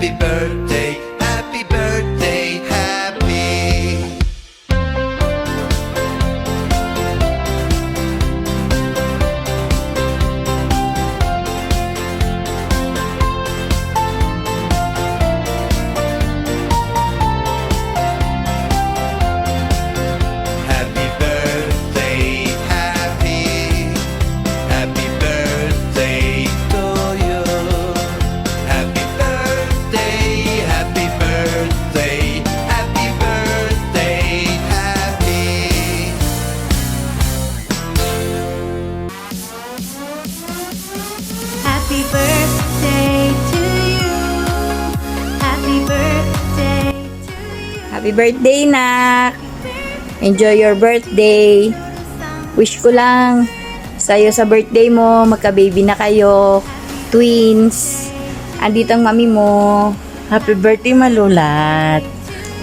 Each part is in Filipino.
Happy birthday, happy birthday, happy. Happy birthday, happy. Happy birthday to you. Happy birthday, happy birthday, happy birthday, happy. Happy birthday to you. Happy birthday to you. Happy birthday, Nak! Enjoy your birthday. Wish ko lang sa'yo sa birthday mo, magka-baby na kayo, twins. Andito ang mami mo. Happy birthday, malulat.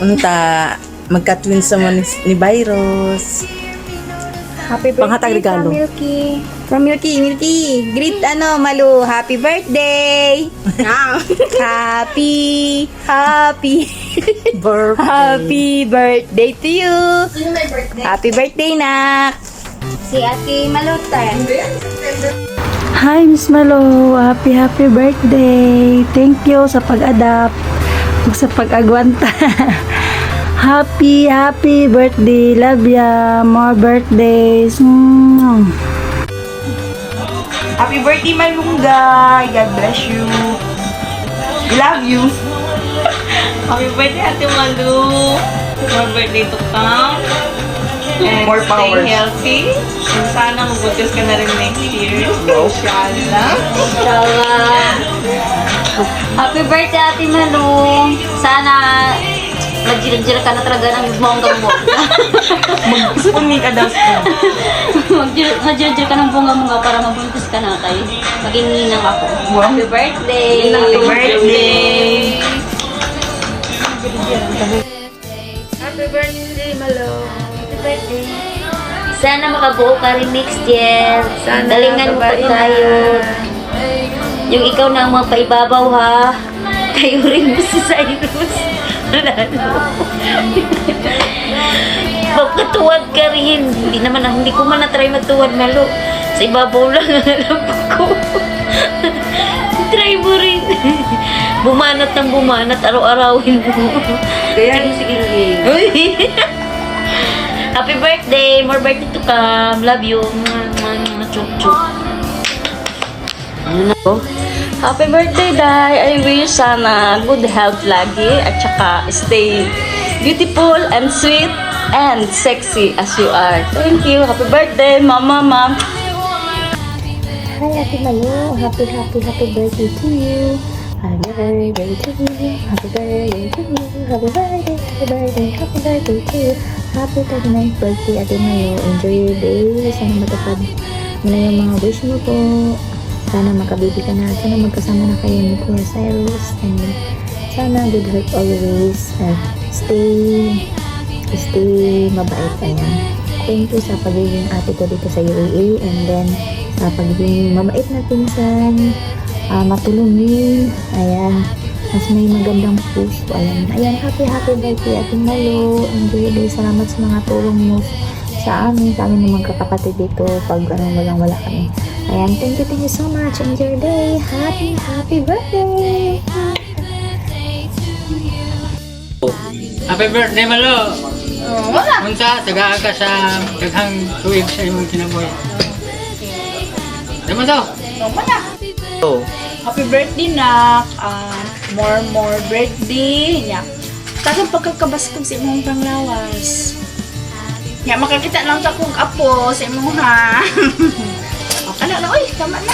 Unta, magka-twins sa mo ni Virus. Happy Panghatag birthday regalo. from Milky. From Milky. Greet Malu. Happy birthday! happy Birthday. happy birthday to you! Happy birthday, Nak! Si Ate Malu tayo. Hi, Miss Malo. Happy birthday. Thank you sa pag-adapt. Sa pag-agwanta. Happy birthday. Love ya. More birthdays. Happy birthday, Malunggay! God bless you. Love you. Happy birthday, Ate Malu. More birthday to come. And More powers. stay healthy. And sana mabutas ka na rin next year. Inshallah. Happy birthday, Ate Malu. Sana magjil-jil ka na talaga ng bonggang-bongga. Mag-spooning ka daw. Magjil-jil ka ng bonggang-bongga para mabuntis ka na kayo. Maging ninang ako. Happy birthday! Happy birthday! Happy birthday, Malu. Happy birthday. Sana makabuo ka rin next year. Sana Dalingan mo pa kabain tayo. Yung ikaw na ang mga paibabaw ha. Kayo rin mo si Cyrus. Magkatuwad ka rin. Hindi ko man na-try magtuwad, Malu. Sa ibabaw lang ang alam ko. Try mo rin. Bumanat ng bumanat, araw-arawin mo. Kaya sige. Uy! Happy birthday! More birthday to come. Love you. Chuk-chuk. Ano na po? Happy birthday, Day! I wish sana good health lagi at saka stay beautiful and sweet and sexy as you are. Thank you. Happy birthday, Mama, Mom. Hi, Ate Malu. Happy birthday to you. Happy birthday to you. Happy birthday to you. Happy birthday to you. Happy 39th birthday, Ate Malu. Enjoy your day. Sana matupad mo na yung mga wish mo po. Sana makababy ka na. Sana magkasama na kayo ni Kuya Cyrus. And sana good health always. Stay mabait. Ayan. Thank you sa pagiging ate ko dito sa UAE. And then, sa pagiging mabait na pinsan, matulungin. Ayan. Mas may magandang puso. Ayan. Happy birthday, Ate Malu. Enjoy your day. Salamat sa mga tulong mo sa amin ng mga kakapatid dito pag wala kami. Ayan, thank you so much. Enjoy your day. Happy birthday. Happy birthday, Malo! Unsa, tagaan ka sa daghang tuig sa imong kinabuhi. Naman to? Happy birthday, Nak. More birthday. Yeah. Tagang pagkakabaskog sa imong panglawas. Yeah, makakita lang sa kong apo sa imong ha. Ano na, oy, tama na.